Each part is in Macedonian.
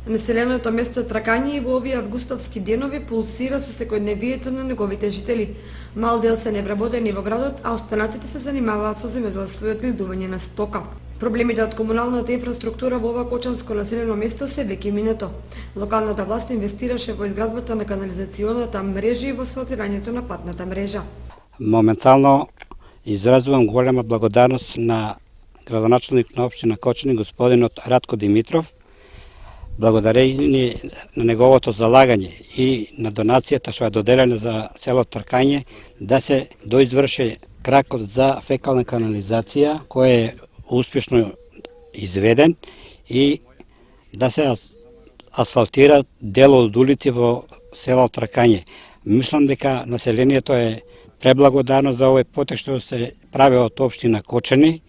Населеното место Тракање и во овие августовски денови пулсира со секојдневието на неговите жители. Мал дел се невработени во градот, а останатите се занимаваат со земјоделство и одгледување на стока. Проблемите од комуналната инфраструктура во ова кочанско населено место се веќе минато. Локалната власт инвестираше во изградбата на канализационата мрежа и во асфалтирањето на патната мрежа. Моментално изразувам голема благодарност на градоначалник на општина Кочани, господинот Радко Димитров, благодарение на неговото залагање и на донацијата што е доделена за село Тркање, да се доизврши кракот за фекална канализација, кој е успешно изведен и да се асфалтира дел од улици во село Тркање. Мислам дека населението е преблагодарно за овој потек што се прави од општина Кочани.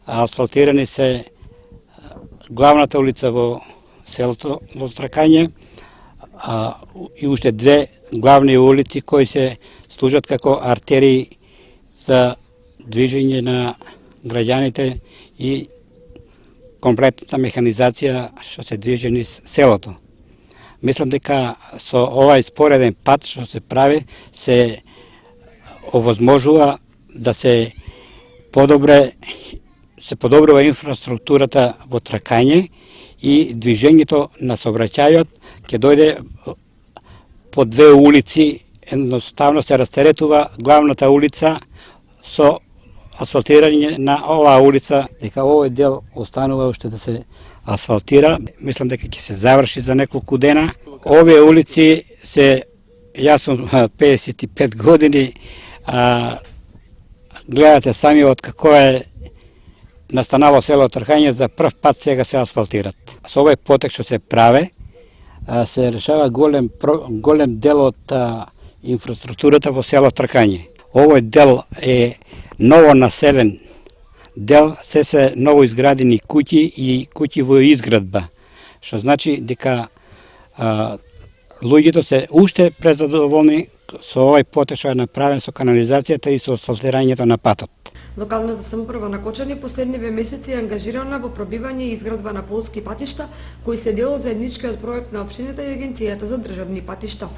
Асфалтирани се главната улица во селото Тркање и уште две главни улици кои се служат како артерии за движење на граѓаните и комплетната механизација што се движи низ селото. Мислам дека со овај спореден пат што се прави се овозможува да се подобрува инфраструктурата во Тркање и движењето на сообраќајот ќе дојде по две улици, едноставно се растеретува главната улица со асфалтирање на оваа улица, дека овој дел останува уште да се асфалтира. Мислам дека ќе се заврши за неколку дена. Овие улици се, јас сум 55 години, гледате сами од како е настанало село Тркање, за прв пат сега се асфалтират. Со овој потек што се прави, се решава голем дел од инфраструктурата во село Тркање. Овој дел е ново населен дел, се ново изградени куќи и куќи во изградба, што значи дека луѓето се уште презадоволни со овој потек што е направен со канализацијата и со асфалтирањето на патот. Локалната самоуправа на Кочани последниве месеци е ангажирана во пробивање и изградба на полски патишта, кои се дел од заедничкиот проект на општината и Агенцијата за државни патишта.